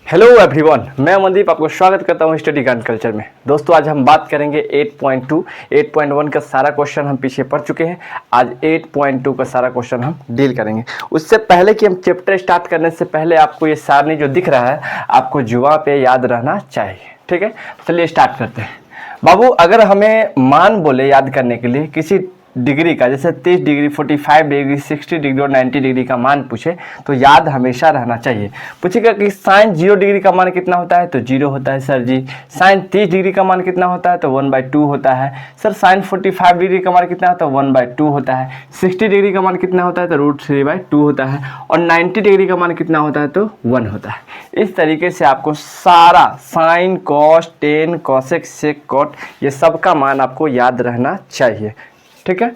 Hello everyone, मैं अमनदीप आपको स्वागत करता हूं स्टडी ज्ञान कल्चर में। दोस्तों आज हम बात करेंगे 8.2, 8.1 का सारा क्वेश्चन हम पीछे पढ़ चुके हैं। आज 8.2 का सारा क्वेश्चन हम डील करेंगे। उससे पहले कि हम चैप्टर स्टार्ट करने से पहले आपको ये सारणी जो दिख रहा है आपको जुआ पे याद रहना चाहिए। ठीक है, चलिए स्टार्ट करते हैं। बाबू, अगर हमें मान बोले याद करने के लिए किसी डिग्री का, जैसे 30 डिग्री, 45 डिग्री, 60 डिग्री और 90 डिग्री का मान पूछे तो याद हमेशा रहना चाहिए। पूछेगा कि साइन 0 डिग्री का मान कितना होता है तो 0 होता है सर जी। साइन 30 डिग्री का मान कितना होता है तो 1/2 होता है सर। साइन 45 डिग्री का मान कितना होता है तो 1/2 होता है। 60 डिग्री का मान कितना होता है तो √3/2 होता है। और 90 डिग्री का मान कितना होता है तो 1 होता है। इस तरीके से आपको सारा साइन, कॉस, टेन, कॉसेक, सेक, कॉट ये सब का मान आपको याद रहना चाहिए। ठीक है,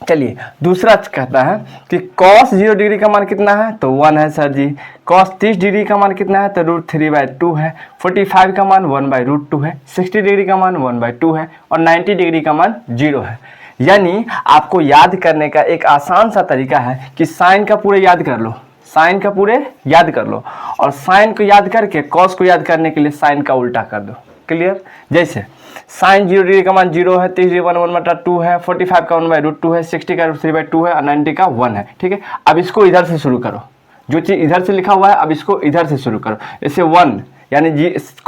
चलिए दूसरा कहता है कि cos 0 डिग्री का मान कितना है तो 1 है सर जी। cos 30 डिग्री का मान कितना है तो √3/2 है। 45 का मान 1/√2 है। 60 डिग्री का मान 1/2 है और 90 डिग्री का मान 0 है। यानी आपको याद करने का एक आसान सा तरीका है कि साइन का पूरे याद कर लो, साइन का पूरे याद कर लो और साइन को याद करके cos को याद करने के लिए साइन का उल्टा कर दो। क्लियर? जैसे साइन 0 डिग्री का मान 0 है, 30 डिग्री 1/2 है, 45 का 1/√2 है, 60 का √3/2 है और 90 का 1 है। ठीक है, अब इसको इधर से शुरू करो। जो चीज़ इधर से लिखा हुआ है अब इसको इधर से शुरू करो। जैसे 1 यानी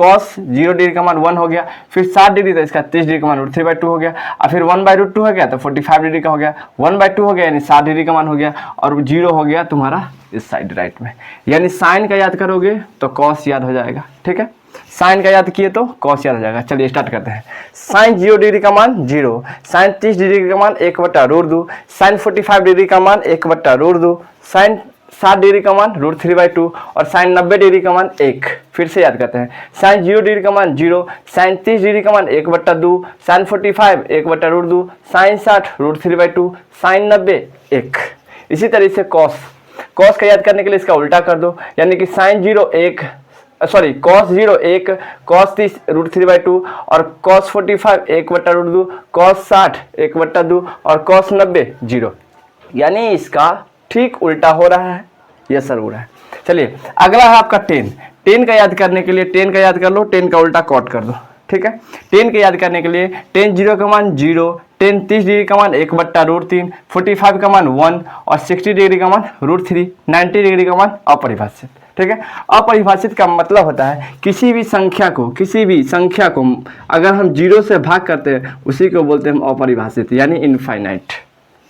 cos 0 डिग्री का मान 1 हो गया, फिर 60 डिग्री था इसका 30 डिग्री का मान √3/2 हो गया, और फिर 1/√2 हो गया तो 45 डिग्री का हो गया, 1/2 हो गया यानी 60 डिग्री का मान हो गया और 0 हो गया तुम्हारा इस साइड राइट में। यानी साइन का याद करोगे तो cos याद हो जाएगा। ठीक है, साइन का याद किए तो cos याद हो जाएगा। चलिए स्टार्ट करते हैं। साइन 0 डिग्री का मान 0, साइन 30 डिग्री का मान 1/√2, साइन 45 डिग्री का मान 1/√2, साइन 60 डिग्री का मान √3/2 और साइन 90 डिग्री का मान 1। फिर से याद करते हैं। साइन 0 डिग्री का मान 0, साइन 30 डिग्री का मान 1/2, साइन 45 1/√2, साइन 60 √3/2, साइन 90 1। इसी तरीके से cos का याद करने के लिए इसका उल्टा कर दो, यानी कि साइन 0 1, सॉरी cos 0 1, cos 30 √3/2 और cos 45 1/√2, cos 60 1/2 और cos 90 0। यानी इसका ठीक उल्टा हो रहा है, यह सर हो रहा है। चलिए अगला है आपका टेन का याद करने के लिए टेन का याद कर लो, टेन का उल्टा कॉट कर दो। ठीक है, टेन के याद करने के लिए टेन 0 का मान 0, टेन 30 डिग्री का मान 1/√3, 45 का मान 1 और 60 डिग्री का मान √3, 90 डिग्री का मान अपरिभाषित। ठीक है, अपरिभाषित का मतलब होता है किसी भी संख्या को अगर हम 0 से भाग करते हैं उसी को बोलते हैं हम अपरिभाषित यानी इनफाइनाइट।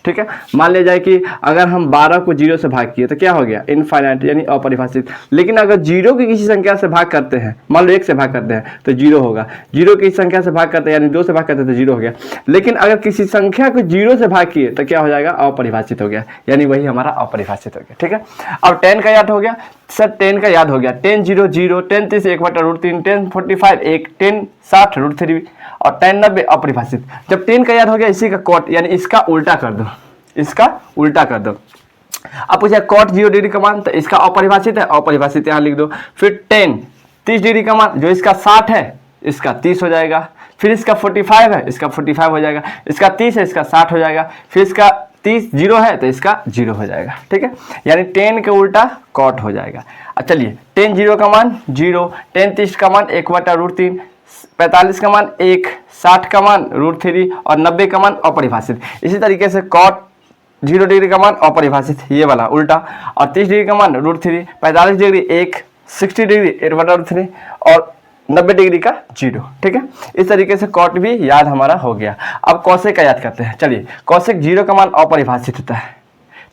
ठीक है, मान लिया जाए कि अगर हम 12 को 0 से भाग किए तो क्या हो गया इनफाइनाइट यानी अपरिभाषित। लेकिन अगर 0 की किसी संख्या से भाग करते हैं, मान लो 1 से भाग करते हैं तो 0 होगा। 0 की संख्या से भाग करते हैं यानी 2 से भाग करते हैं तो 0 हो गया। लेकिन अगर किसी संख्या को 0 से भाग किए तो क्या हो जाएगा अपरिभाषित हो गया, यानी वही हमारा अपरिभाषित हो गया। ठीक है, अब 10 का याद हो गया सर, 10 का याद हो गया। 10 0 0, 10 30 1/√3, 10 45 1, 10 60 √3 और 10 90 अपरिभाषित। जब 10 का याद हो गया इसी का कॉट यानी इसका उल्टा कर दो, इसका उल्टा कर दो। अब पूछा cot 0 डिग्री का मान तो इसका अपरिभाषित है, अपरिभाषित यहाँ लिख दो। फिर 10 30 डिग्री का मान जो इसका 60 है इसका 30 हो जाएगा। फिर इसका 45 है इसका 45 हो जाएगा। इसका 30 है इसका 60 हो जाएगा। फिर इसका 30 0 है तो इसका 0 हो जाएगा। ठीक है, यानी 10 के उल्टा cot हो जाएगा। चलिए 10 0 का मान 0, 10 30 का मान 1/√3, 45 का मान 1, 60 का मान √3 और 90 का मान अपरिभाषित। इसी तरीके से cot 0 डिग्री का मान अपरिभाषित ये वाला उल्टा, और 30 डिग्री का मान √3, 45 डिग्री 1, 60 डिग्री 1/√3 और 90 डिग्री का 0। ठीक है, इस तरीके से cot भी याद हमारा हो गया। अब cosec का याद करते हैं। चलिए cosec 0 का मान अपरिभाषित होता है,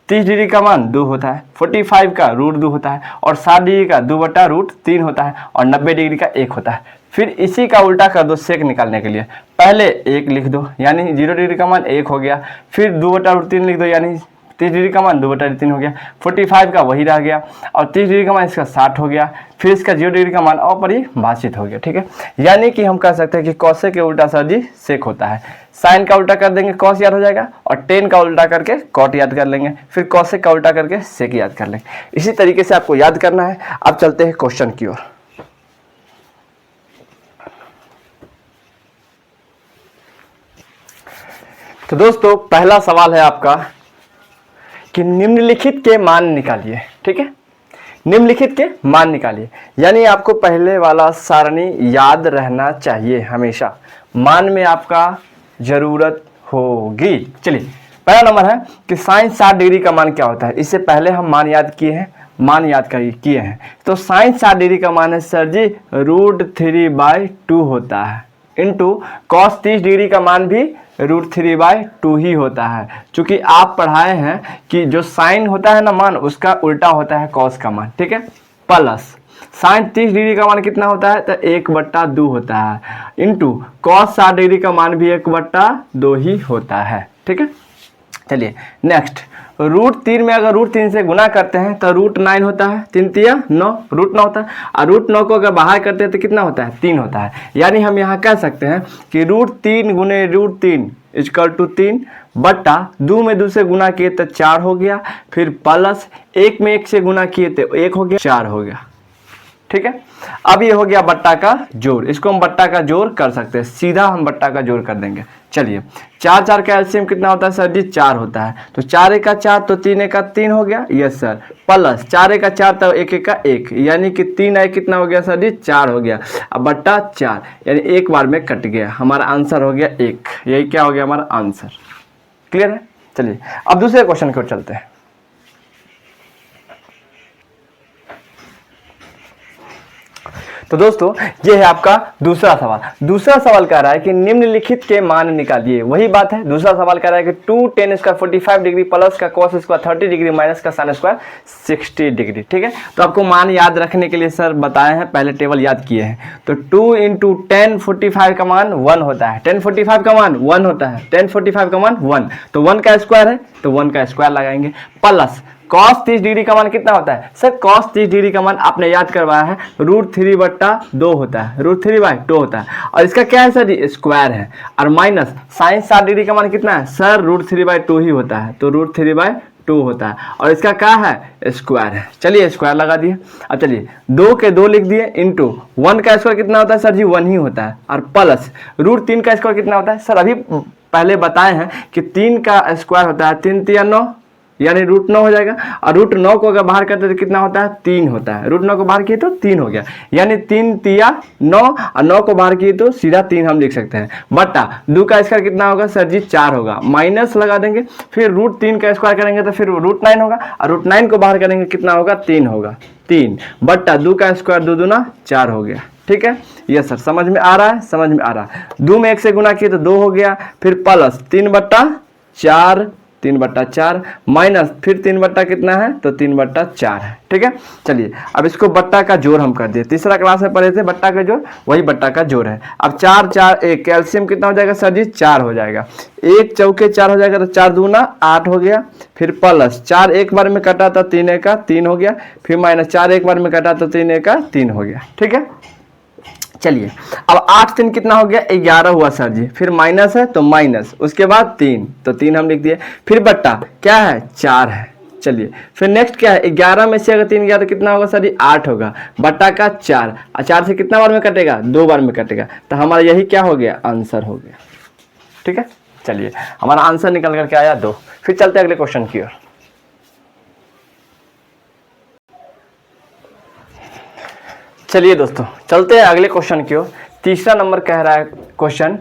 30 डिग्री का मान 2 होता है, 45 का √2 होता है और 60 डिग्री का 2/√3 होता है और 90 डिग्री का 1 होता है। फिर इसी का उल्टा कर दो सेक निकालने के लिए। पहले 1 लिख दो यानी 0 डिग्री का मान 1 हो गया। फिर 2/√3 लिख दो यानी 30 डिग्री का मान 2/3 हो गया। 45 का वही रह गया और 30 डिग्री का मान इसका 60 हो गया। फिर इसका 0 डिग्री का मान अपरिभाषित हो गया। ठीक है, यानी कि हम कह सकते हैं कि cosec के उल्टा सर जी सेक होता है। साइन का उल्टा कर देंगे cos याद हो जाएगा और 10 का उल्टा करके cot याद कर लेंगे, फिर cosec का उल्टा करके सेक याद कर लेंगे। इसी तरीके से आपको याद करना है। अब चलते हैं क्वेश्चन की ओर। तो दोस्तों पहला सवाल है आपका कि निम्नलिखित के मान निकालिए। ठीक है, निम्नलिखित के मान निकालिए। यानी आपको पहले वाला सारणी याद रहना चाहिए हमेशा, मान में आपका जरूरत होगी। चलिए पहला नंबर है कि साइन 60 डिग्री का मान क्या होता है। इससे पहले हम मान याद किए हैं, मान याद किए हैं। तो साइन 60 डिग्री का मान है सर जी √3/2 होता है, इंटू कॉस 30 डिग्री का मान भी √3/2 ही होता है। चूंकि आप पढ़ाए हैं कि जो साइन होता है ना मान, उसका उल्टा होता है कॉस का मान, ठीक है। प्लस साइन 30 डिग्री का मान कितना होता है, तो 1/2 होता है, इंटू कॉस 60 डिग्री का मान भी 1/2 ही होता है, ठीक है। चलिए नेक्स्ट, √3 में अगर √3 से गुना करते हैं तो √9 होता है, 3 तिया 9, √9 होता है। और √9 को अगर बाहर करते हैं तो कितना होता है, 3 होता है। यानी हम यहाँ कह सकते हैं कि √3 गुने √3 = 3 बट्टा 2 में 2 से गुना किए तो 4 हो गया, फिर प्लस 1 में 1 से गुना किए तो 1 हो गया, 4 हो गया, ठीक है। अब ये हो गया बट्टा का जोड़, इसको हम बट्टा का जोड़ कर सकते हैं, सीधा हम बट्टा का जोड़ कर देंगे। चलिए 4 4 का एलसीएम कितना होता है सर जी, 4 होता है। तो 4 1 का 4 तो 3 1 का 3 हो गया, यस सर। प्लस 4 1 का 4 तो 1 1 का 1, यानी कि 3 1 कितना हो गया सर जी, 4 हो गया। अब बट्टा 4 यानी एक बार में कट गया, हमारा आंसर हो गया 1। यही क्या हो गया हमारा आंसर, क्लियर है। चलिए अब दूसरे क्वेश्चन की ओर चलते हैं। तो दोस्तों ये है आपका दूसरा सवाल। दूसरा सवाल कह रहा है कि निम्नलिखित के मान निकालिए। वही बात है, दूसरा सवाल कह रहा है कि 2 tan स्क्वायर 45 डिग्री प्लस का cos स्क्वायर 30 डिग्री माइनस का sin स्क्वायर 60 डिग्री, ठीक है। तो आपको मान याद रखने के लिए सर बताए हैं, पहले टेबल याद किए हैं। तो 2 × tan 45 का मान 1 होता है, tan 45 का मान 1 होता है, tan 45 का मान 1, तो 1 का स्क्वायर है तो 1 का स्क्वायर लगाएंगे। प्लस cos 30 डिग्री का मान कितना होता है सर, cos 30 डिग्री का मान आपने याद करवाया है √3/2 होता है, √3/2 होता है। और इसका क्या है सर जी, स्क्वायर है। और माइनस साइन 60 डिग्री का मान कितना है सर, √3/2 ही होता है, तो √3/2 होता है। और इसका क्या है, स्क्वायर है। चलिए स्क्वायर लगा दिए। अब चलिए 2 के 2 लिख दिए, इंटू 1 का स्क्वायर कितना होता है सर जी, 1 ही होता है। और प्लस √3 का स्क्वायर कितना होता है सर, अभी पहले बताए हैं कि 3 का स्क्वायर होता है 3 तिया 9, यानी √9 हो जाएगा। और √9 को अगर बाहर करते हैं तो कितना होता है, 3 होता है। √9 को बाहर किए तो 3 हो गया, यानी 3 तिया 9, और 9 को बाहर किए तो सीधा 3 हम लिख सकते हैं। बट्टा 2 का स्क्वायर कितना होगा सर जी, 4 होगा, माइनस लगा देंगे, फिर √3 का स्क्वायर करेंगे तो फिर √9 होगा, और √9 को बाहर करेंगे कितना होगा, 3 होगा। 3 बट्टा 2 का स्क्वायर 2 दूना 4 हो गया, ठीक है। ये सर समझ में आ रहा है, समझ में आ रहा है। 2 में 1 से गुना किए तो 2 हो गया, फिर प्लस 3/4, 3/4 माइनस फिर 3 कितना है, तो 3/4 है, ठीक है। चलिए अब इसको बट्टा का जोड़ हम कर दिए, तीसरा क्लास में पढ़े थे बट्टा का जोड़, वही बट्टा का जोड़ है। अब 4 4 1 कैल्शियम कितना हो जाएगा सर जी, 4 हो जाएगा। 1 चौके 4 हो जाएगा, तो 4 दूना 8 हो गया, फिर प्लस 4 एक बार में कटा तो 3 1 का 3 हो गया, फिर माइनस 4 एक बार में कटा तो 3 1 का 3 हो गया, ठीक है। चलिए अब 8 3 कितना हो गया, 11 हुआ सर जी, फिर माइनस है तो माइनस, उसके बाद 3 तो 3 हम लिख दिए, फिर बट्टा क्या है 4 है। चलिए फिर नेक्स्ट क्या है, 11 में से अगर 3 गया तो कितना होगा सर जी, 8 होगा, बट्टा का 4, और 4 से कितना बार में कटेगा, 2 बार में कटेगा, तो हमारा यही क्या हो गया, आंसर हो गया, ठीक है। चलिए हमारा आंसर निकल करके आया 2। फिर चलते अगले क्वेश्चन की ओर। चलिए दोस्तों चलते हैं अगले क्वेश्चन की ओर। तीसरा नंबर कह रहा है क्वेश्चन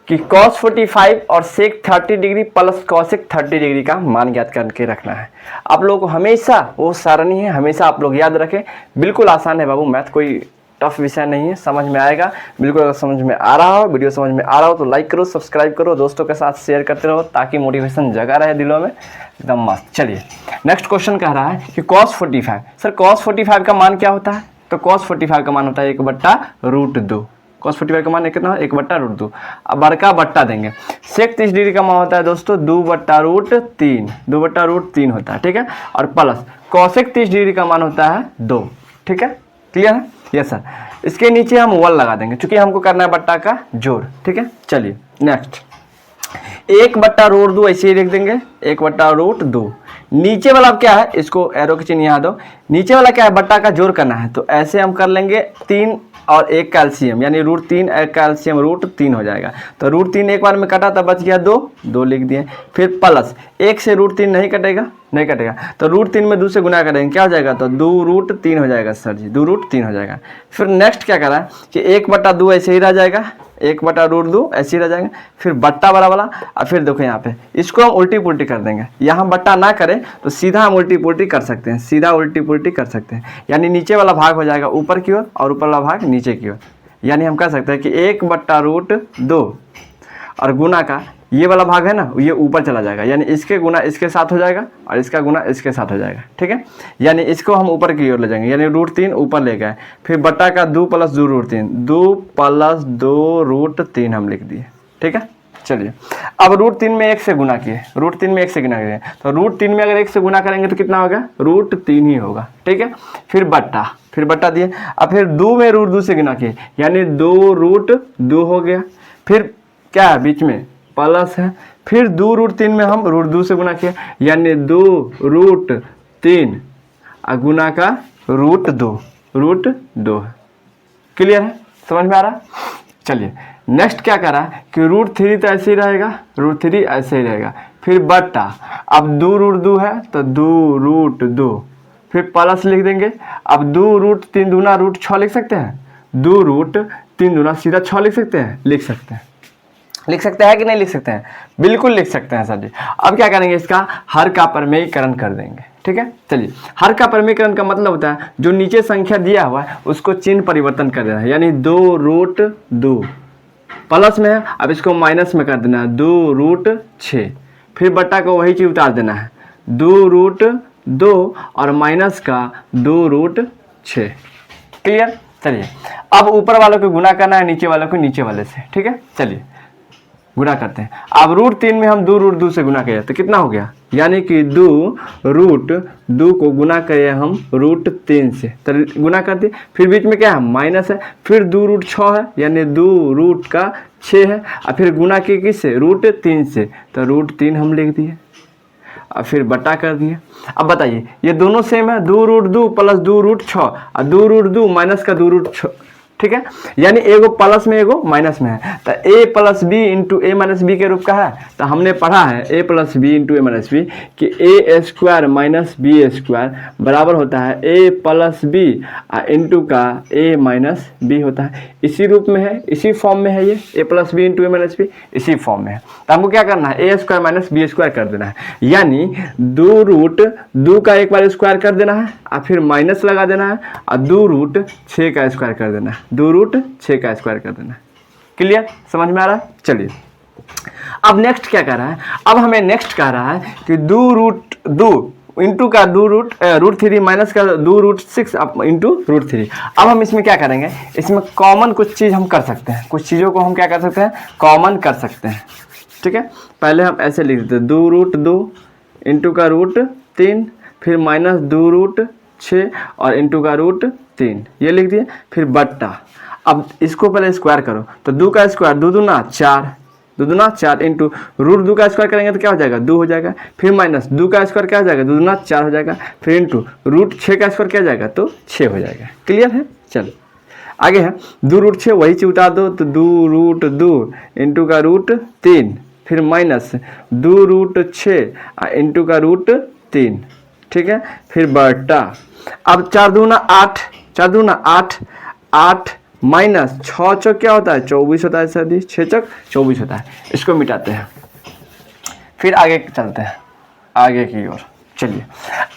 कि cos 45 और sec 30 degree plus cosec 30 degree का मान ज्ञात करके रखना है। आप लोगों को हमेशा वो सारणी है, हमेशा आप लोग याद रखें, बिल्कुल आसान है बाबू, मैथ कोई टफ विषय नहीं है, समझ में आएगा बिल्कुल। अगर समझ में आ रहा हो, वीडियो समझ में आ रहा हो तो लाइक करो, सब्सक्राइब करो, दोस्तों के साथ शेयर करते रहो ताकि मोटिवेशन जगा रहे दिलों में, एकदम मस्त। चलिए नेक्स्ट क्वेश्चन कह रहा है कि cos 45, सर cos 45 का मान क्या होता है, तो cos 45 का मान होता है 1/√2। cos 45 का मान कितना है, 1/√2। अब बड़का बट्टा देंगे। sec 30 डिग्री का मान होता है दोस्तों 2/√3, 2/√3 होता है, ठीक है। और प्लस cosec 30 डिग्री का मान होता है 2, ठीक है, क्लियर है। यस सर, इसके नीचे हम 1 लगा देंगे क्योंकि हमको करना है बट्टा का जोड़, ठीक है। चलिए नेक्स्ट 1/√2 ऐसे ही लिख देंगे, 1/√2। नीचे वाला क्या है, इसको एरो के चिन्ह यहाँ दो, नीचे वाला क्या है, बट्टा का जोड़ करना है, तो ऐसे हम कर लेंगे 3 और 1 कैल्शियम, यानी √3 1 कैल्शियम √3 हो जाएगा। तो √3 एक बार में कटा तो बच गया 2, 2 लिख दिए, फिर प्लस 1 से √3 नहीं कटेगा, नहीं कटेगा। तो √3 में 2 से गुना करेंगे, क्या हो जाएगा, तो 2√3 हो जाएगा सर जी, 2√3 हो जाएगा। फिर नेक्स्ट क्या करा कि 1/2 ऐसे ही रह जाएगा, 1/√2 ऐसे ही रह जाएगा। फिर बट्टा बड़ा वाला, और फिर देखो यहाँ पे इसको हम उल्टी पुल्टी कर देंगे। यहाँ बट्टा ना करें तो सीधा हम उल्टी पुल्टी कर सकते हैं, सीधा उल्टी पुल्टी कर सकते हैं। यानी नीचे वाला भाग हो जाएगा ऊपर की ओर और ऊपर वाला भाग नीचे की ओर। यानी हम कह सकते हैं कि 1/√2 और गुना का ये वाला भाग है ना, ये ऊपर चला जाएगा, यानी इसके गुना इसके साथ हो जाएगा और इसका गुना इसके साथ हो जाएगा। ठीक है, यानी इसको हम ऊपर की ओर ले जाएंगे, यानी √3 ऊपर ले गए। फिर बट्टा का 2 + 2√3, 2 + 2√3 हम लिख दिए। ठीक है, चलिए अब √3 में 1 से गुना किए, √3 में 1 से गुना किए, तो √3 में अगर 1 से गुना करेंगे तो कितना होगा, √3 ही होगा। ठीक है, फिर बट्टा दिए। अब फिर 2 में √2 से गुना किए, यानी 2√2 हो गया। फिर क्या है बीच में प्लस है, फिर 2√3 में हम √2 से गुना किया, यानी 2√3 गुना का √2 है। क्लियर है, समझ में आ रहा। चलिए नेक्स्ट क्या करा कि √3 तो ऐसे ही रहेगा, √3 ऐसे ही रहेगा। फिर बट्टा, अब 2√2 है तो 2√2, फिर प्लस लिख देंगे। अब 2√3 दूना √6 लिख सकते हैं, 2√3 दूना सीधा 6 लिख सकते हैं, लिख सकते हैं कि नहीं लिख सकते हैं, बिल्कुल लिख सकते हैं सर जी। अब क्या करेंगे, इसका हर का परमेयीकरण कर देंगे। ठीक है, चलिए हर का परमेयीकरण का मतलब होता है जो नीचे संख्या दिया हुआ है उसको चिन्ह परिवर्तन कर देना है, यानी 2√2 प्लस में है, अब इसको माइनस में कर देना है 2√6, फिर बट्टा को वही चीज उतार देना है 2√2 और माइनस का 2√6। क्लियर, चलिए अब ऊपर वालों को गुना करना है, नीचे वालों को नीचे वाले से। ठीक है, चलिए गुना करते हैं। अब √3 में हम 2√2 से गुना किया तो कितना हो गया, यानी कि 2√2 को गुना करें हम √3 से, तो गुना कर दिए। फिर बीच में क्या है, माइनस है, फिर 2√6 है, यानी 2√6 है, और फिर गुना किए किससे, √3 से, तो √3 हम लिख दिए और फिर बटा कर दिए। अब बताइए ये दोनों सेम है, 2√2 + 2√6 और 2√2 माइनस का 2√6। ठीक है, यानी एगो प्लस में एगो माइनस में है, तो a + b × a - b के रूप का है। तो हमने पढ़ा है a + b × a - b कि a² - b² बराबर होता है a + b इंटू का a - b होता है। इसी रूप में है, इसी फॉर्म में है, ये a + b × a - b इसी फॉर्म में है। तो हमको क्या करना है, a² - b² कर देना है, यानी 2√2 का एक बार स्क्वायर कर देना है और फिर माइनस लगा देना है और 2√6 का स्क्वायर कर देना है, 2√6 का स्क्वायर कर देना है। क्लियर, समझ में आ रहा है। चलिए अब नेक्स्ट क्या कर रहा है, अब हमें नेक्स्ट कह रहा है कि 2√2 इंटू का √3 माइनस का 2√6 इंटू √3। अब हम इसमें क्या करेंगे, इसमें कॉमन कुछ चीज़ हम कर सकते हैं, कुछ चीज़ों को हम क्या कर सकते हैं, कॉमन कर सकते हैं। ठीक है, पहले हम ऐसे लिख देते हैं 2√2 इंटू का √3, फिर माइनस 2√6 और इंटू का √3 ये लिख दिए। फिर बट्टा, अब इसको पहले स्क्वायर करो, तो 2 का स्क्वायर 2 दूना 4, 2 दूना 4 इंटू √2 का स्क्वायर करेंगे तो क्या हो जाएगा, 2 हो जाएगा। फिर माइनस 2 का स्क्वायर क्या हो जाएगा, 2 दूना 4 हो जाएगा। फिर इंटू √6 का स्क्वायर क्या हो जाएगा, तो 6 हो जाएगा। क्लियर है, चलो आगे है 2√6 वही चीज उतार दो, तो 2√2 इंटू का √3, फिर माइनस 2√6 इंटू का √3। ठीक है, फिर बट्टा, अब 4 दूना 8, 4 दूना 8, 8 माइनस 6 चौक क्या होता है, 24 होता है सर जी, 6 चौक 24 होता है। इसको मिटाते हैं, फिर आगे चलते हैं आगे की ओर। चलिए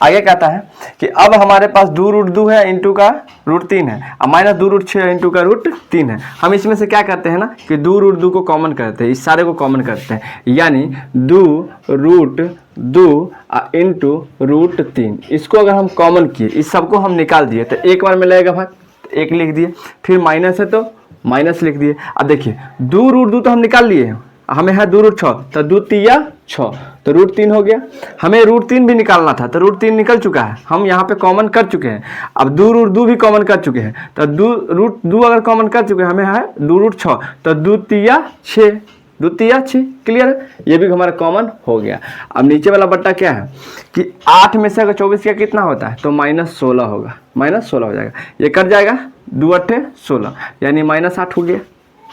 आगे कहता है कि अब हमारे पास 2√2 है इंटू का √3 है और माइनस 2√6 इंटू का √3 है। हम इसमें से क्या करते हैं ना कि 2√2 को कॉमन करते हैं, इस सारे को कॉमन करते हैं, यानी 2√2 इंटू √3। इसको अगर हम कॉमन किए, इस सबको हम निकाल दिए तो एक बार में लगेगा भाग, तो 1 लिख दिए। फिर माइनस है तो माइनस लिख दिए। अब देखिए 2√2 तो हम निकाल लिए, हमें है 2√6, तो 2 तिया 6, तो √3 हो गया। हमें √3 भी निकालना था, तो √3 निकल चुका है, हम यहाँ पे कॉमन कर चुके हैं। अब 2√2 भी कॉमन कर चुके हैं, तो 2 अगर कॉमन कर चुके हैं, हमें है 2√6, तो 2 तिया 6, 2 तिया 6। क्लियर है, ये भी हमारा कॉमन हो गया। अब नीचे वाला बट्टा क्या है कि 8 में से अगर 24 का कितना होता है, तो -16 होगा, -16 हो जाएगा। ये कट जाएगा, 2 8 16, यानी -8 हो गया।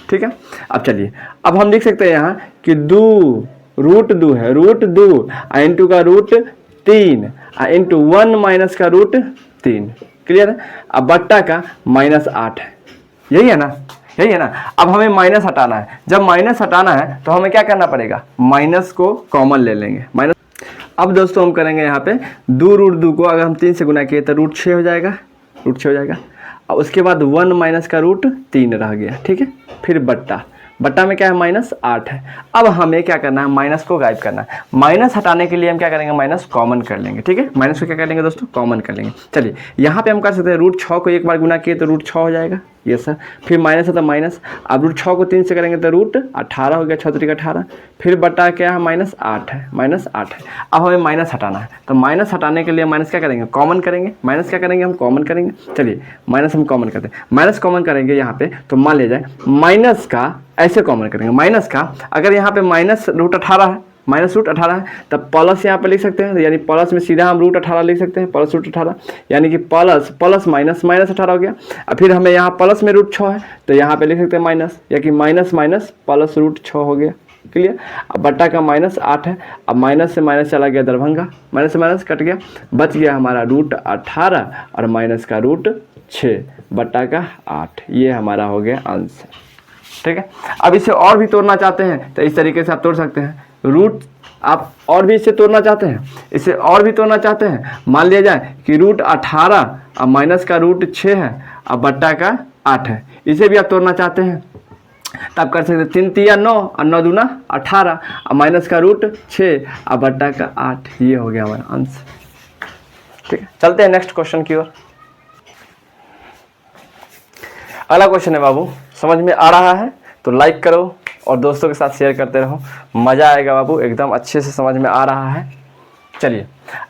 ठीक है, अब चलिए अब हम लिख सकते हैं यहाँ कि 2√2 है, √2 इंटू का 3 इंटू 1 माइनस का रूट 3। क्लियर है। अब बट्टा का -8 है, यही है ना, यही है ना। अब हमें माइनस हटाना है, जब माइनस हटाना है तो हमें क्या करना पड़ेगा, माइनस को कॉमन ले लेंगे, माइनस। अब दोस्तों हम करेंगे यहाँ पे 2 रूट 2 को अगर हम 3 से गुना किए तो रूट 6 हो जाएगा, रूट 6 हो जाएगा। और उसके बाद 1 माइनस का रूट 3 रह गया, ठीक है। फिर बट्टा, बट्टा में क्या है, -8 है। अब हमें क्या करना है, माइनस को गायब करना है। माइनस हटाने के लिए हम क्या करेंगे, माइनस कॉमन कर लेंगे, ठीक है। माइनस को क्या कर लेंगे दोस्तों, कॉमन कर लेंगे। चलिए यहाँ पे हम कर सकते हैं, रूट 6 को एक बार गुना किए तो रूट 6 हो जाएगा, ये सर। फिर माइनस है तो माइनस, अब रूट 6 को 3 से करेंगे तो रूट 18 हो गया, 6 3 18। फिर बट्टा क्या है, -8 है, -8 है। अब हमें माइनस हटाना है, तो माइनस हटाने के लिए माइनस क्या करेंगे, कॉमन करेंगे। माइनस क्या करेंगे, हम कॉमन करेंगे। चलिए माइनस हम कॉमन करते हैं, माइनस कॉमन करेंगे यहाँ पे, तो मान लिया जाए माइनस का ऐसे कॉमन करेंगे, माइनस का अगर यहाँ पे माइनस रूट 18 है, माइनस रूट 18 है, तब प्लस यहाँ पे लिख सकते हैं, यानी प्लस में सीधा हम रूट 18 लिख सकते हैं, प्लस रूट 18, यानी कि प्लस प्लस माइनस माइनस 18 हो गया। और फिर हमें यहाँ प्लस में रूट 6 है तो यहाँ पे लिख सकते हैं माइनस, या कि माइनस माइनस प्लस रूट 6 हो गया। क्लियर। अब बट्टा का -8 है, अब माइनस से माइनस चला गया दरभंगा, माइनस से माइनस कट गया, बच गया हमारा रूट 18 और माइनस का रूट 6 बट्टा का 8। ये हमारा हो गया आंसर, ठीक है। अब इसे और भी तोड़ना चाहते हैं तो इस तरीके से आप तोड़ सकते हैं। रूट आप और भी इसे तोड़ना चाहते हैं, इसे और भी तोड़ना चाहते हैं, मान लिया जाए कि रूट 18 और माइनस का रूट 6 है और बट्टा का 8 है, इसे भी आप तोड़ना चाहते हैं तब कर सकते हैं। 3 3 9 और 9 दूना 18 और माइनस का रूट 6 और बट्टा का 8। ये हो गया हमारा आंसर, ठीक है। चलते हैं नेक्स्ट क्वेश्चन की ओर। अगला क्वेश्चन है बाबू, समझ में आ रहा है तो लाइक करो और दोस्तों के साथ शेयर करते रहो, मज़ा आएगा बाबू, एकदम अच्छे से समझ में आ रहा है। चलिए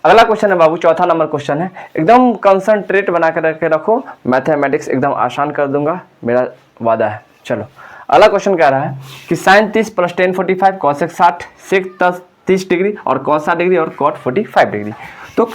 अगला क्वेश्चन है बाबू, चौथा नंबर क्वेश्चन है, एकदम कंसंट्रेट बना कर रखो, मैथमेटिक्स एकदम आसान कर दूंगा, मेरा वादा है। चलो अगला क्वेश्चन कह रहा है कि sin 30 + tan 45 cosec 60 sec 30 degree और cos 60 डिग्री और cot 45 डिग्री। तो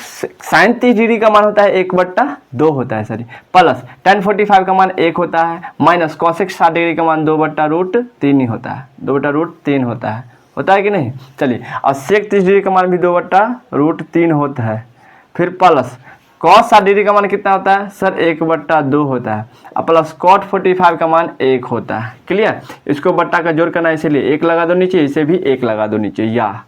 sin 30 डिग्री का मान होता है 1/2 होता है, सॉरी, प्लस tan 45 का मान 1 होता है, माइनस cosec 60 डिग्री का मान 2/√3 ही होता है, 2/√3 होता है कि नहीं। चलिए और sec 30 डिग्री का मान भी 2/√3 होता है। फिर प्लस cos 60 डिग्री का मान कितना होता है सर, 1/2 होता है, और प्लस cot 45 का मान 1 होता है। क्लियर। इसको बट्टा का जोड़ करना है, इसलिए 1 लगा दो नीचे, इसे भी 1 लगा दो नीचे, या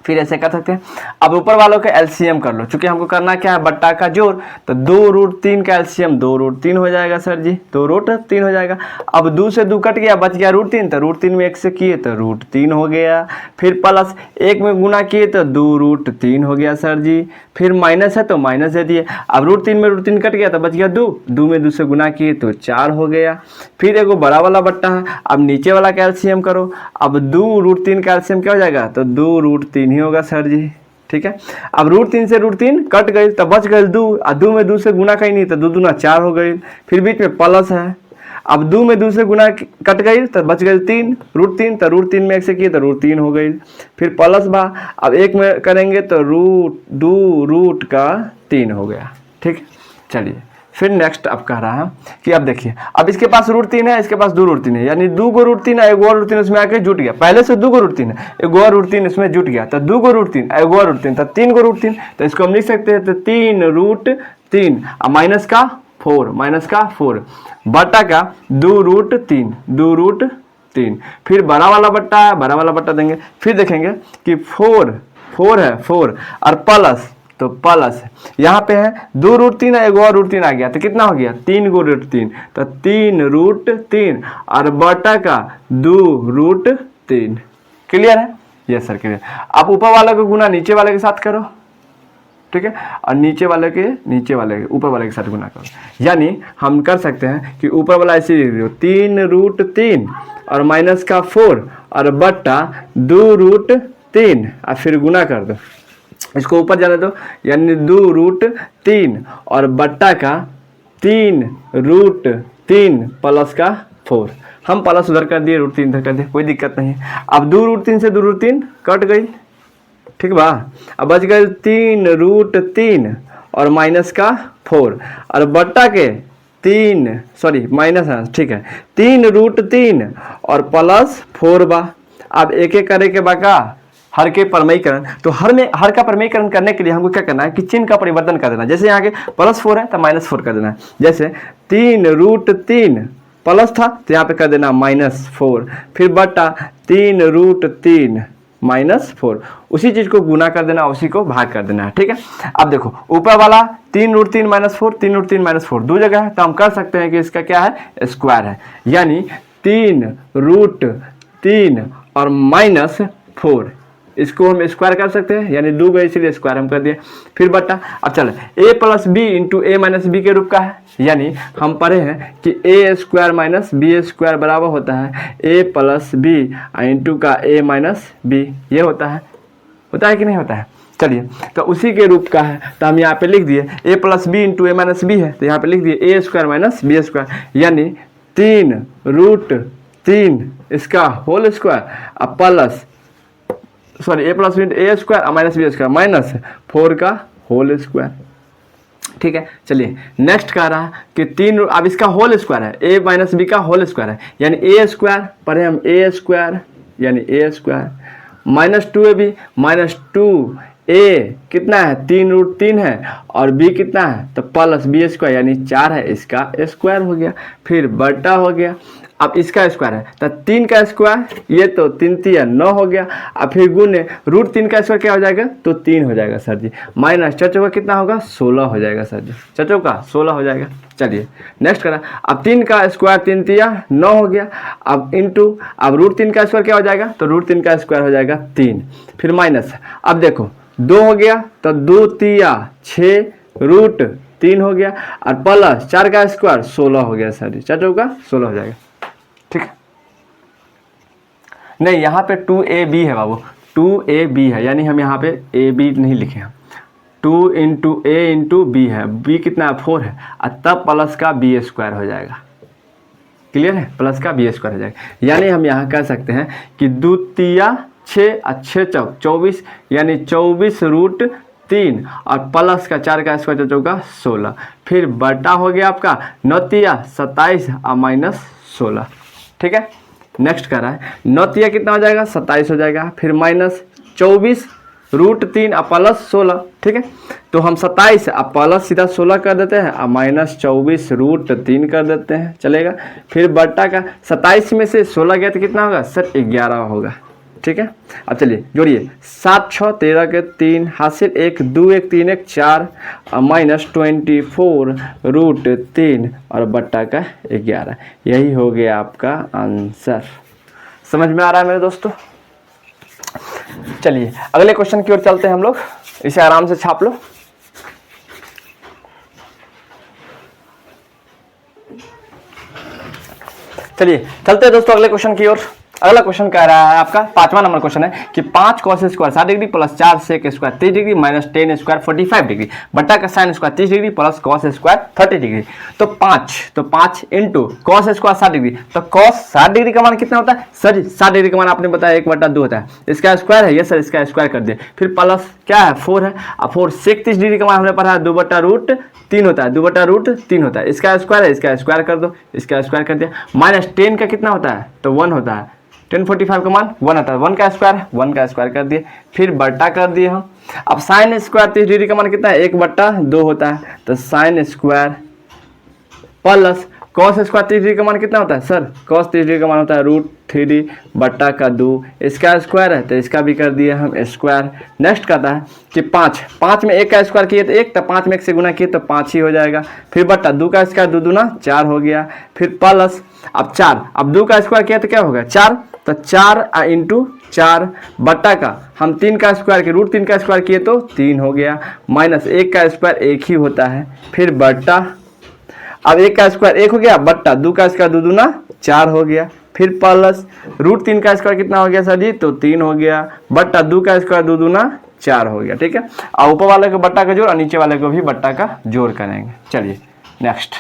फिर ऐसे कर सकते हैं। अब ऊपर वालों का एलसीएम कर लो, चूंकि हमको करना क्या है, बट्टा का जोड़, तो 2√3 का एलसीएम 2√3 हो जाएगा सर जी, 2√3 हो जाएगा। अब 2 से 2 कट गया, बच गया √3, तो √3 में 1 से किए तो √3 हो गया। फिर प्लस 1 में गुना किए तो 2√3 हो गया सर जी। फिर माइनस है तो माइनस दे दिए, अब √3 में √3 कट गया तो बच गया 2, 2 में 2 से गुना किए तो 4 हो गया। फिर एगो बड़ा वाला बट्टा है, अब नीचे वाला का एलसीएम करो, अब 2√3 का एलसीएम क्या हो जाएगा, तो 2√3 ही होगा सर जी, ठीक है। अब √3 से √3 कट गई तो बच गए 2, और 2 में 2 से गुना कहीं नहीं तो 2 दूना 4 हो गई। फिर बीच में प्लस है, अब 2 में 2 से गुना कट गई तो बच गई 3, √3, तो √3 में 1 से किए तो √3 हो गई। फिर प्लस बा, अब 1 में करेंगे तो √2√3 हो गया, ठीक। चलिए फिर नेक्स्ट अब कह रहा है कि अब देखिए, अब इसके पास √3 है, इसके पास 2√3 है, यानी 2 को √3 है, 1 और √3 उसमें आके जुट गया, पहले से 2 को √3 है, 1 और √3 इसमें जुट गया, तो 2 को √3 1 और √3 तो 3 को √3, तो इसको हम लिख सकते हैं तो 3√3 और माइनस का 4 बट्टा का 2√3। फिर बड़ा वाला बट्टा है, बड़ा वाला बट्टा देंगे, फिर देखेंगे कि 4 है 4 और प्लस, तो प्लस यहाँ पे है 2√3 है, 1 और √3 आ गया तो कितना हो गया 3 को √3, तो 3√3 और बटा का 2√3। क्लियर है, यस सर क्लियर। आप ऊपर वाले को गुना नीचे वाले के साथ करो, ठीक है, और नीचे वाले के ऊपर वाले के साथ गुना करो, यानी हम कर सकते हैं कि ऊपर वाला ऐसे 3√3 और माइनस का 4 और बट्टा 2√3 और फिर गुना कर दो, इसको ऊपर जाने दो, यानी 2√3 और बट्टा का 3√3 प्लस का 4, हम प्लस उधर कर दिए, √3 इधर कर दिए, कोई दिक्कत नहीं। अब 2√3 से 2√3 कट गई, ठीक बा, अब बच गए 3√3 और माइनस का 4 और बट्टा के 3 माइनस है, ठीक है, 3√3 और प्लस 4 बा। अब एक एक करे के बाका हर के परमयीकरण, तो हर का परमयीकरण करने के लिए हमको क्या करना है कि चिन्ह का परिवर्तन कर देना। जैसे यहाँ के +4 है तो -4 कर देना है। जैसे 3√3 प्लस था तो यहाँ पे कर देना -4, फिर बटा 3√3 -4, उसी चीज को गुना कर देना, उसी को भाग कर देना है। ठीक है, अब देखो ऊपर वाला 3√3 -4, 3√3 -4 दो जगह है, तो हम कर सकते हैं कि इसका क्या है स्क्वायर है, यानी 3√3 और -4 इसको हम स्क्वायर कर सकते हैं, यानी 2 गए इसलिए स्क्वायर हम कर दिए। फिर बटा, अब चलो a + b into a - b के रूप का है, यानी हम पढ़े हैं कि a² - b² बराबर होता है a + b इंटू का a - b, ये होता है कि नहीं होता है। चलिए, तो उसी के रूप का है, तो हम यहाँ पे लिख दिए a + b into a - b है, तो यहाँ पे लिख दिए a² - b², यानी 3√3 इसका होल स्क्वायर अब plus a + b into a² - b² -4 का होल स्क्वायर। ठीक है, चलिए नेक्स्ट कह रहा है कि 3, अब इसका होल स्क्वायर है, a - b का होल स्क्वायर है, यानी a² पढ़े हम a² यानी a² -2ab -2a कितना है 3√3 है और b कितना है तो प्लस b² यानी 4 है, इसका स्क्वायर हो गया। फिर बटा हो गया, अब इसका स्क्वायर है तो 3 का स्क्वायर, ये तो 3 3 9 हो गया, अब फिर गुने √3 का स्क्वायर क्या हो जाएगा तो 3 हो जाएगा सर जी, माइनस चचो का कितना होगा 16 हो जाएगा सर जी, चचो का 16 हो जाएगा। चलिए नेक्स्ट करा, अब 3 का स्क्वायर 3 3 9 हो गया, अब इंटू अब √3 का स्क्वायर क्या हो जाएगा तो √3 का स्क्वायर हो जाएगा 3, फिर माइनस, अब देखो 2 हो गया तो 2 3 6 √3 हो गया और प्लस 4 का स्क्वायर 16 हो गया सर जी, चचो का 16 हो जाएगा। ठीक है, नहीं यहाँ पे 2ab है बाबू, 2ab है, यानी हम यहाँ पे ab नहीं लिखे हैं, 2 इंटू a इंटू b है, b कितना है 4 है, और तब प्लस का b² हो जाएगा। क्लियर है, प्लस का b² हो जाएगा, यानी हम यहाँ कह सकते हैं कि 2 3 6 और 6 चौक 24, यानी 24√3 और प्लस का 4 का स्क्वायर चौका 16, फिर बटा हो गया आपका 9 3 27 और -16। ठीक है, नेक्स्ट कर रहा है 9 3 कितना हो जाएगा 27 हो जाएगा, फिर -24√3 और प्लस 16। ठीक है, तो हम 27 और प्लस सीधा 16 कर देते हैं और -24√3 कर देते हैं, चलेगा। फिर बट्टा का 27 में से 16 गया तो कितना होगा सर 11 होगा। ठीक है, अब चलिए जोड़िए 7 6 13 के 3 हासिल 1 2 1 3 1 4 और -24√3 और बट्टा का 11, यही हो गया आपका आंसर। समझ में आ रहा है मेरे दोस्तों? चलिए अगले क्वेश्चन की ओर चलते हैं हम लोग, इसे आराम से छाप लो। चलिए चलते हैं दोस्तों अगले क्वेश्चन की ओर। अगला क्वेश्चन कह रहा है आपका 5वां नंबर क्वेश्चन है कि 5 cos square 60 degree plus 4 sec square 30 degree minus 10 square 45 degree बट्टा का sine square 30 degree plus cos square 30 degree. तो 5 इंटू cos स्क्वायर 60 डिग्री, तो cos 60 डिग्री का मान कितना होता है सर जी? 60 डिग्री का मान आपने बताया 1/2 होता है, इसका स्क्वायर है, यस सर इसका स्क्वायर कर दिए, फिर प्लस क्या है 4 है, अब 4 sec 30 डिग्री का मान हमने पढ़ा है 2/√3 होता है, 2/√3 होता है, इसका स्क्वायर है, इसका स्क्वायर कर दो, इसका स्क्वायर कर दिया, माइनस 10 का कितना होता है तो 1 होता है, 1045 का मान 1 आता है, 1 का स्क्वायर कर दिए, फिर बट्टा कर दिए हम। अब साइन स्क्वायर 30 डिग्री का मान कितना है 1/2 होता है, तो sine square plus cos square 30 degree का मान कितना होता है सर? cos 30 डिग्री का मान होता है √3 बट्टा का 2, इसका स्क्वायर है तो इसका भी कर दिए हम स्क्वायर। नेक्स्ट कहता है कि 5 में 1 का स्क्वायर किए तो 1, तो 5 में 1 से गुना किए तो 5 ही हो जाएगा, फिर बट्टा 2 का स्क्वायर 2 दूना 4 हो गया, फिर प्लस अब 4, अब 2 का स्क्वायर किया तो क्या होगा 4, तो 4 इंटू 4 बट्टा का हम 3 का स्क्वायर के √3 का स्क्वायर किए तो 3 हो गया, माइनस 1 का स्क्वायर 1 ही होता है, फिर बट्टा अब 1 का स्क्वायर 1 हो गया बट्टा 2 का स्क्वायर 2 दूना 4 हो गया, फिर प्लस √3 का स्क्वायर कितना हो गया सर जी? तो 3 हो गया बट्टा 2 का स्क्वायर 2 दूना 4 हो गया। ठीक है, और ऊपर वाले को बट्टा का जोड़ और नीचे वाले को भी बट्टा का जोड़ करेंगे। चलिए नेक्स्ट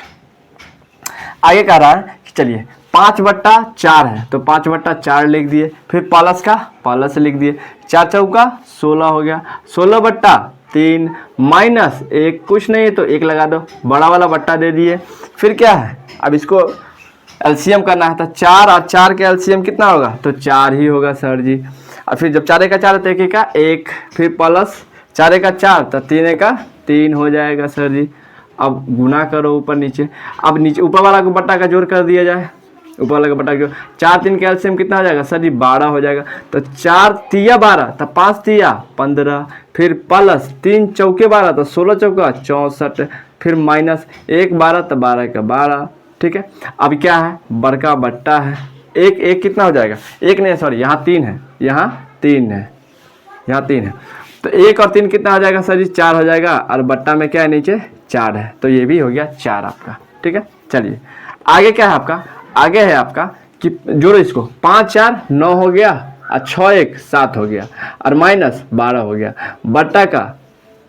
आगे कह रहा है कि चलिए 5/4 है तो 5/4 लिख दिए, फिर प्लस का प्लस लिख दिए, 4 चौका 16 हो गया, 16/3 माइनस 1 कुछ नहीं है तो 1 लगा दो, बड़ा वाला बट्टा दे दिए, फिर क्या है अब इसको एलसीएम करना है, तो 4 और 4 के एलसीएम कितना होगा तो 4 ही होगा सर जी। और फिर जब 4 का 4 तो 1 का 1, फिर प्लस 4 का 4 तो 3 का 3 हो जाएगा सर जी। अब गुना करो ऊपर नीचे, अब नीचे ऊपर वाला को बट्टा का जोड़ कर दिया जाए, ऊपर वाला का बट्टा का जोड़, 4 3 का एलसीएम कितना हो जाएगा सर जी 12 हो जाएगा। तो 4 तिया 12 तो 5 तिया 15, फिर प्लस 3 चौके 12 तो 16 चौका 64, फिर माइनस 1 12 तो 12 का 12। ठीक है, अब क्या है बड़का बट्टा है, एक एक कितना हो जाएगा, एक नहीं सॉरी यहाँ 3 है, यहाँ 3 है, यहाँ 3 है, तो 1 और 3 कितना हो जाएगा सर जी 4 हो जाएगा, और बट्टा में क्या है नीचे 4 है, तो ये भी हो गया 4 आपका। ठीक है, चलिए आगे क्या है आपका, आगे है आपका कि जोड़ो इसको, 5 4 9 हो गया, और 6 1 7 हो गया, और माइनस 12 हो गया, बट्टा का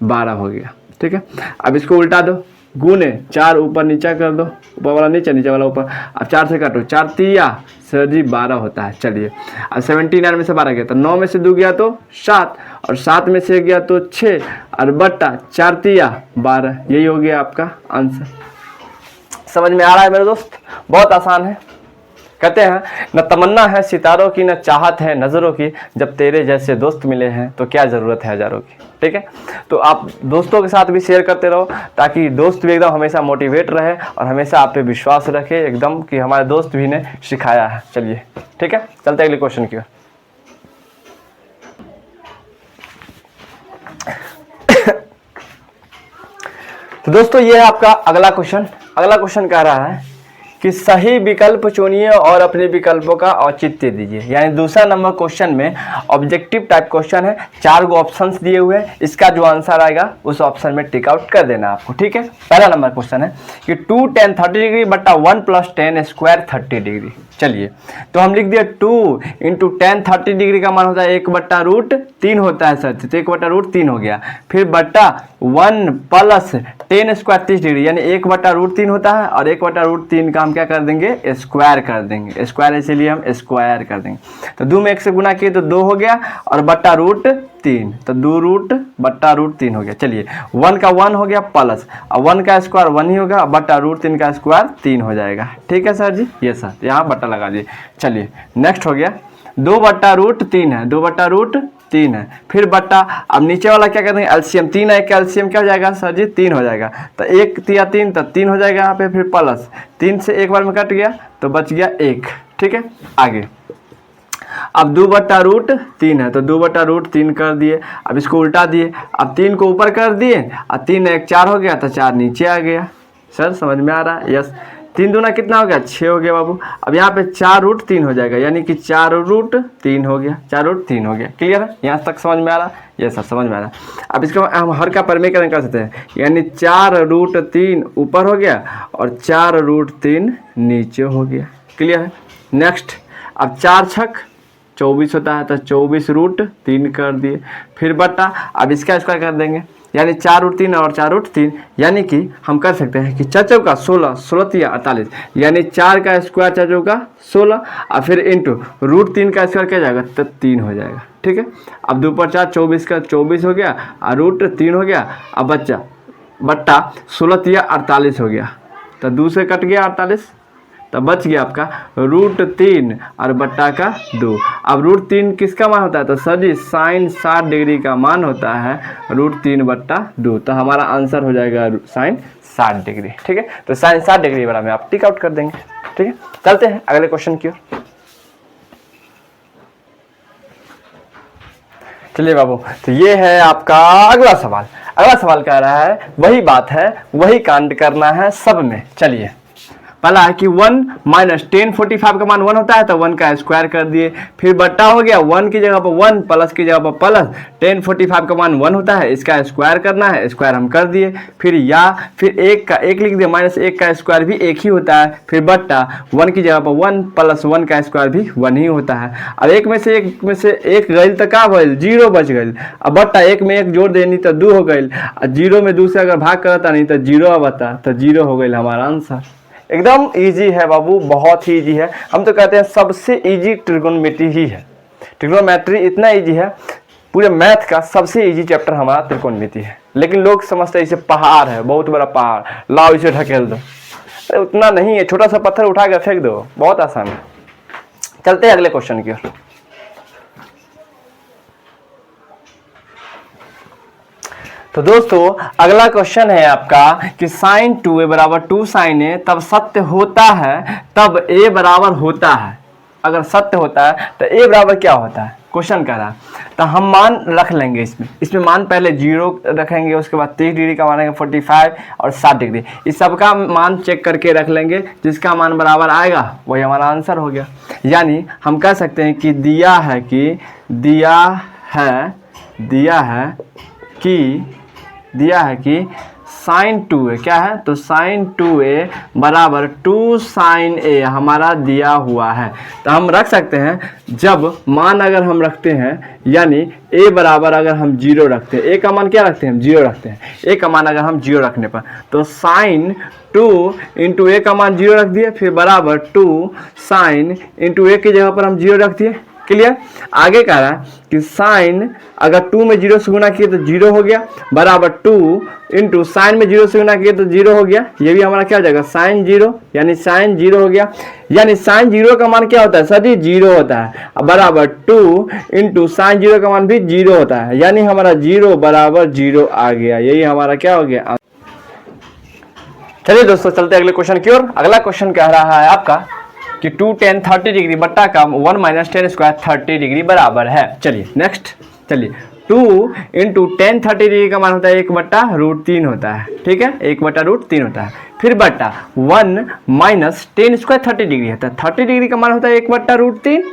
12 हो गया। ठीक है, अब इसको उल्टा दो, गुने 4 ऊपर नीचा कर दो, ऊपर वाला नीचे नीचे वाला ऊपर, अब 4 से काटो, 4 तिया सर जी 12 होता है। चलिए अब 79 में से 12 गया तो 9 में से 2 गया तो 7, और 7 में से गया तो 6, और बट्टा 4 तिया 12, यही हो गया आपका आंसर। समझ में आ रहा है मेरे दोस्त, बहुत आसान है। कहते हैं न तमन्ना है सितारों की, न चाहत है नज़रों की, जब तेरे जैसे दोस्त मिले हैं तो क्या ज़रूरत है हज़ारों की। ठीक है, तो आप दोस्तों के साथ भी शेयर करते रहो ताकि दोस्त भी एकदम हमेशा मोटिवेट रहे और हमेशा आप पे विश्वास रखे एकदम कि हमारे दोस्त भी ने सिखाया है। चलिए ठीक है, चलते अगले क्वेश्चन की ओर। तो दोस्तों ये है आपका अगला क्वेश्चन। अगला क्वेश्चन कह रहा है कि सही विकल्प चुनिए और अपने विकल्पों का औचित्य दीजिए। यानी दूसरा नंबर क्वेश्चन में ऑब्जेक्टिव टाइप क्वेश्चन है, 4 गो ऑप्शंस दिए हुए हैं, इसका जो आंसर आएगा उस ऑप्शन में टिक आउट कर देना आपको। ठीक है, पहला नंबर क्वेश्चन है कि 2 10 30 डिग्री बट्टा 1 + 10 स्क्वायर 30 डिग्री। चलिए तो हम लिख दिया 2 × 10 30 डिग्री का मान होता है 1/√3 होता है सर, तो 1/√3 हो गया, फिर बट्टा 1 + 10 स्क्वायर 30 डिग्री, यानी 1/√3 होता है, और 1/√3 का हम क्या कर देंगे स्क्वायर कर देंगे, स्क्वायर इसीलिए हम स्क्वायर कर देंगे। तो 2 में 1 से गुना किए तो 2 हो गया, और बट्टा √3 तो 2√/√3 हो गया। चलिए 1 का 1 हो गया प्लस, और 1 का स्क्वायर 1 ही होगा, बट्टा √3 का स्क्वायर 3 हो जाएगा। ठीक है सर जी, ये सर यहाँ बट्टा लगा दिए। चलिए नेक्स्ट हो गया 2/√3 है, 2/√3 है, फिर बट्टा, अब नीचे वाला क्या कहते हैं एलसीएम, 3 है, एलसीएम क्या हो जाएगा सर जी 3 हो जाएगा, तो 1 तिया 3 तो 3 हो जाएगा यहाँ पे, फिर प्लस 3 से एक बार में कट गया तो बच गया 1। ठीक है, आगे अब 2/√3 है तो 2/√3 कर दिए, अब इसको उल्टा दिए, अब 3 को ऊपर कर दिए, और 3 1 4 हो गया तो 4 नीचे आ गया। सर समझ में आ रहा है? यस, 3 दूना कितना हो गया 6 हो गया बाबू। अब यहाँ पे 4√3 हो जाएगा, यानी कि 4√3 हो गया, 4√3 हो गया। क्लियर है, यहाँ तक समझ में आ रहा? यस सर समझ में आ रहा। अब इसको हम हर का परिमेयकरण कर सकते हैं, यानी 4√3 ऊपर हो गया और 4√3 नीचे हो गया। क्लियर है, नेक्स्ट अब 4 छक 24 होता है, तो 24√3 कर दिए, फिर बट्टा, अब इसका स्क्वायर कर देंगे, यानी 4√3 और 4√3, यानी कि हम कर सकते हैं कि 4 चौका 16, 16 तिया 48, यानी 4 का स्क्वायर 4 चौका 16, और फिर इंटू √3 का स्क्वायर क्या जाएगा तो 3 हो जाएगा। ठीक है, अब 2 पर 4 24 का 24 हो गया, और √3 हो गया, अब बच्चा बट्टा 16 तिया 48 हो गया, तो 2 से कट गया 48, तो बच गया आपका √3 और बट्टा का 2। अब √3 किसका मान होता है, तो सर जी साइन 60 डिग्री का मान होता है √3/2, तो हमारा आंसर हो जाएगा साइन 60 डिग्री। ठीक है, तो साइन 60 डिग्री वाला में आप टिक आउट कर देंगे। ठीक है, चलते हैं अगले क्वेश्चन की ओर। चलिए बाबू, तो ये है आपका अगला सवाल। अगला सवाल कह रहा है वही बात है वही कांड करना है सब में। चलिए पहला है कि 1 - 10 45 का मान 1 होता है, तो 1 का स्क्वायर कर दिए, फिर बट्टा हो गया 1 की जगह पर 1, प्लस की जगह पर प्लस, 10 45 का मान 1 होता है, इसका स्क्वायर करना है, स्क्वायर हम कर दिए, फिर 1 का 1 लिख दिया, -1 का स्क्वायर भी 1 ही होता है, फिर बट्टा 1 की जगह पर 1 प्लस 1 का स्क्वायर भी 1 ही होता है। अब एक में से एक गई तो क्या भइल 0 बच गई, अब बट्टा 1 में 1 जोड़ देनी तो 2 हो गई, 0 में 2 से अगर भाग करता नहीं तो 0 आवता, तो 0 हो गई हमारा आंसर। एकदम इजी है बाबू, बहुत ही इजी है। हम तो कहते हैं सबसे इजी ट्रिगोनोमेट्री ही है। ट्रिगोनोमेट्री इतना इजी है, पूरे मैथ का सबसे इजी चैप्टर हमारा त्रिकोणमिति है। लेकिन लोग समझते हैं इसे पहाड़ है, बहुत बड़ा पहाड़, लाओ इसे ढकेल दो। अरे उतना नहीं है, छोटा सा पत्थर उठा कर फेंक दो, बहुत आसान है। चलते हैं अगले क्वेश्चन की ओर। तो दोस्तों अगला क्वेश्चन है आपका कि साइन 2a बराबर 2 साइन a तब सत्य होता है तब a बराबर होता है। अगर सत्य होता है तो a बराबर क्या होता है, क्वेश्चन कह रहा है। तो हम मान रख लेंगे इसमें मान पहले 0 रखेंगे, उसके बाद 30 डिग्री का मानेंगे 45 और 60 डिग्री। इस सब का मान चेक करके रख लेंगे, जिसका मान बराबर आएगा वही हमारा आंसर हो गया। यानी हम कह सकते हैं कि दिया है कि साइन 2a क्या है, तो साइन 2a बराबर 2 साइन a हमारा दिया हुआ है। तो हम रख सकते हैं जब मान अगर हम रखते हैं, यानी a बराबर अगर हम 0 रखते हैं, a का मान क्या रखते हैं हम 0 रखते हैं, a का मान अगर हम 0 रखने पर तो साइन 2 इंटू a का मान 0 रख दिए, फिर बराबर 2 साइन इंटू a की जगह पर हम 0 रख दिए। क्लियर। आगे कह रहा है कि साइन अगर 2 में 0 से गुना किए तो 0 हो गया, बराबर 2 इंटू साइन में 0 से गुना किए तो 0 हो गया। ये भी हमारा क्या हो जाएगा साइन 0, यानी साइन 0 हो गया। यानी साइन 0 का मान क्या होता है सर जी 0 होता है, बराबर 2 इंटू साइन 0 का मान भी 0 होता है, यानी हमारा 0 बराबर 0 आ गया। यही हमारा क्या हो गया। चलिए दोस्तों चलते अगले क्वेश्चन की ओर। अगला क्वेश्चन कह रहा है आपका कि 2 tan 30 डिग्री बट्टा का 1 माइनस टेन स्क्वायर 30 डिग्री बराबर है। चलिए नेक्स्ट, चलिए 2 इंटू टेन 30 डिग्री का मान होता है 1/√3 होता है, ठीक है 1/√3 होता है। फिर बट्टा 1 माइनस टेन स्क्वायर 30 डिग्री होता है, 30 डिग्री का मान होता है 1/√3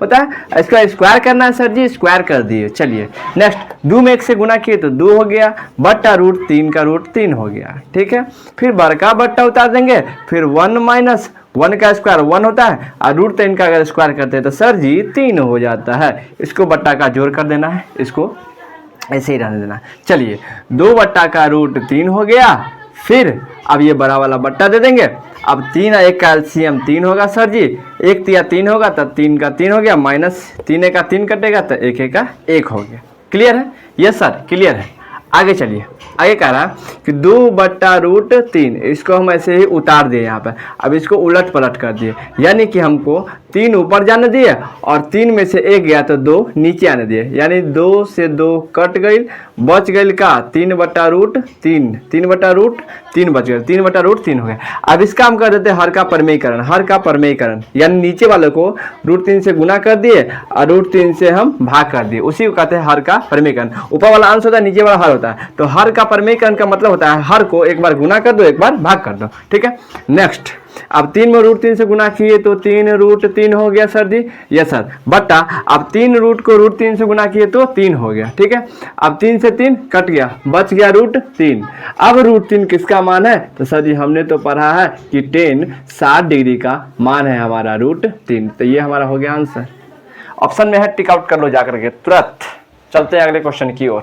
होता है। इसका स्क्वायर करना है सर जी, स्क्वायर कर दिए। चलिए नेक्स्ट 2 में 1 से गुना किए तो 2 हो गया, बट्टा √3 का √3 हो गया, ठीक है। फिर बड़का बट्टा उतार देंगे, फिर 1 माइनस 1 का स्क्वायर 1 होता है और √3 का अगर स्क्वायर करते हैं तो सर जी 3 हो जाता है। इसको बट्टा का जोड़ कर देना है, इसको ऐसे ही रहने देना। चलिए 2 बट्टा का √3 हो गया। फिर अब ये बड़ा वाला बट्टा दे देंगे। अब 3 और 1 का एलसीएम 3 होगा सर जी, 1 तिया 3 होगा तब 3 का 3 हो गया, माइनस 3 का 3 कटेगा तो 1 का 1 हो गया। क्लियर है? यस सर क्लियर है। आगे चलिए, आगे कह रहा है कि 2/√3 इसको हम ऐसे ही उतार दिए यहाँ पर। अब इसको उलट पलट कर दिए, यानी कि हमको 3 ऊपर जाने दिए और 3 में से 1 गया तो 2 नीचे आने दिए, यानी 2 से 2 कट गई, बच गई का 3/√3, 3/√3 बच गया, 3/√3 हो गया। अब इसका हम कर देते हैं हर का परमेयीकरण, यानी नीचे वाले को √3 से गुना कर दिए और √3 से हम भाग कर दिए, उसी को कहते हैं हर का परमेयीकरण। ऊपर वाला अंश होता है, नीचे वाला हर होता है, तो हर का परमेयीकरण का मतलब होता है हर को एक बार गुना कर दो, एक बार भाग कर दो, ठीक है। नेक्स्ट अब 3 में √3 से गुना किए तो 3√3 हो गया सर जी, यस सर। बट्टा अब 3 रूट को √3 से गुना किए तो 3 हो गया, ठीक है। अब 3 से 3 कट गया, बच गया √3। अब √3 किसका मान है, तो सर जी हमने तो पढ़ा है कि tan 60 डिग्री का मान है हमारा √3, तो ये हमारा हो गया आंसर। ऑप्शन में है, टिक आउट कर लो जाकर के तुरंत। चलते हैं अगले क्वेश्चन की ओर।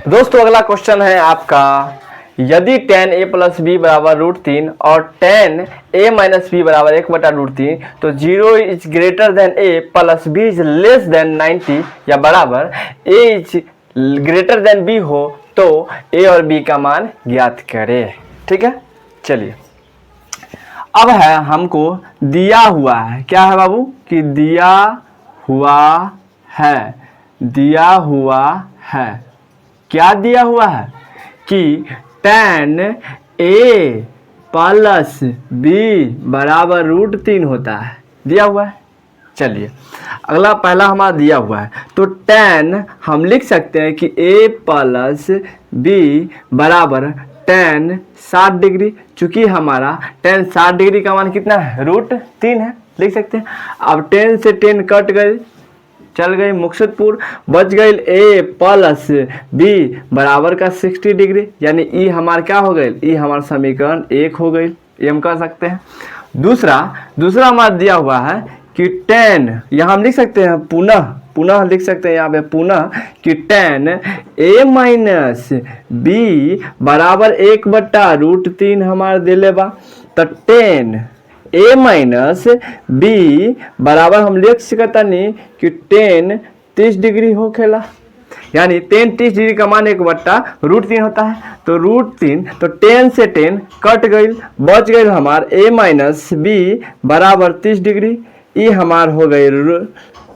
दोस्तों अगला क्वेश्चन है आपका, यदि tan a प्लस b बराबर √3 और tan a माइनस b बराबर 1/√3 तो 0 is greater than a plus b is less than 90 या बराबर a is greater than b हो तो a और b का मान ज्ञात करें, ठीक है। चलिए अब है हमको दिया हुआ है, क्या है बाबू कि दिया हुआ है, क्या दिया हुआ है कि tan a प्लस b बराबर √3 होता है, दिया हुआ है। चलिए अगला पहला हमारा दिया हुआ है, तो tan हम लिख सकते हैं कि a प्लस b बराबर tan 60 डिग्री। चूंकि हमारा tan 60 डिग्री का मान कितना है √3 है, लिख सकते हैं। अब 10 से 10 कट गए, चल गई मुक्तपुर, बच गई a प्लस b बराबर का 60 डिग्री, यानी ई हमारा क्या हो गई, ई हमारा समीकरण 1 हो गई, ये हम कह सकते हैं। दूसरा हमारा दिया हुआ है कि tan, यहाँ हम लिख सकते हैं पुनः लिख सकते हैं यहाँ पे पुनः कि tan a माइनस b बराबर 1/√3 हमारा दे लेबा, तो tan a माइनस b बराबर हम लिख सकता नहीं कि tan 30 डिग्री हो खेला, यानी tan 30 डिग्री का मान 1/√3 होता है, तो √3 तो 10 से 10 कट गई, बच गई हमार a माइनस b बराबर 30 डिग्री, ये हमार हो गई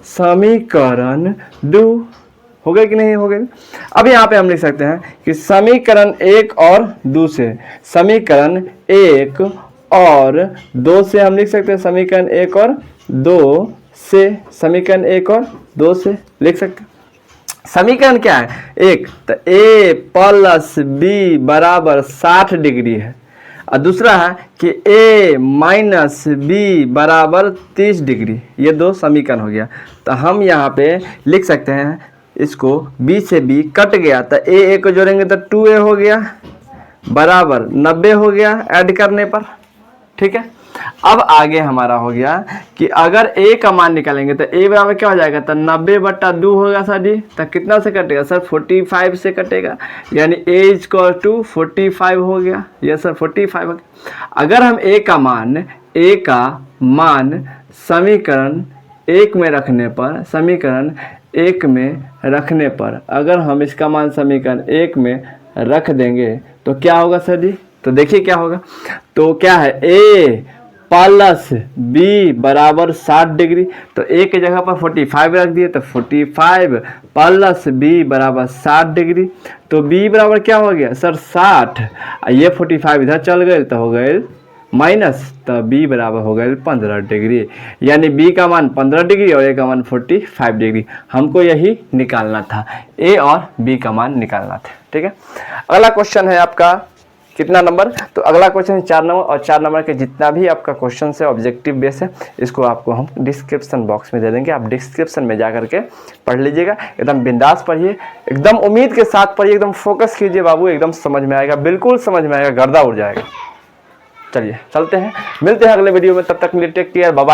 समीकरण 2। हो गए कि नहीं हो गए? अब यहाँ पे हम लिख सकते हैं कि समीकरण 1 और 2 से, समीकरण 1 और 2 से हम लिख सकते हैं, समीकरण 1 और 2 से, समीकरण 1 और 2 से लिख सकते हैं। समीकरण क्या है? एक तो a प्लस बी बराबर 60 डिग्री है, और दूसरा है कि a माइनस बी बराबर 30 डिग्री। ये दो समीकरण हो गया। तो हम यहाँ पे लिख सकते हैं इसको, b से b कट गया तो a को जोड़ेंगे तो 2a हो गया बराबर 90 हो गया ऐड करने पर। ठीक है, अब आगे हमारा हो गया कि अगर a का मान निकालेंगे तो a बराबर क्या हो जाएगा? तो 90/2 होगा सर जी। तो कितना से कटेगा सर? 45 से कटेगा, यानी a = 45 हो गया। यस सर, 45 हो गया। अगर हम a का मान समीकरण 1 में रखने पर, समीकरण 1 में रखने पर अगर हम इसका मान समीकरण 1 में रख देंगे तो क्या होगा सर जी? तो देखिए क्या होगा। तो क्या है? a प्लस बी बराबर 60 डिग्री। तो a की जगह पर 45 रख दिए, तो 45 प्लस बी बराबर 60 डिग्री। तो b बराबर क्या हो गया सर? 60। ये 45 इधर चल गए तो हो गए माइनस, तो b बराबर हो गए 15 डिग्री। यानी b का मान 15 डिग्री और a का मान 45 डिग्री। हमको यही निकालना था, a और b का मान निकालना था। ठीक है, अगला क्वेश्चन है आपका कितना नंबर? तो अगला क्वेश्चन है 4 नंबर, और 4 नंबर के जितना भी आपका क्वेश्चन है ऑब्जेक्टिव बेस है, इसको आपको हम डिस्क्रिप्शन बॉक्स में दे देंगे। आप डिस्क्रिप्शन में जा करके पढ़ लीजिएगा। एकदम बिंदास पढ़िए, एकदम उम्मीद के साथ पढ़िए, एकदम फोकस कीजिए बाबू, एकदम समझ में आएगा, बिल्कुल समझ में आएगा, गर्दा उड़ जाएगा। चलिए चलते हैं, मिलते हैं अगले वीडियो में। तब तक के लिए टेक केयर, बाय बाय।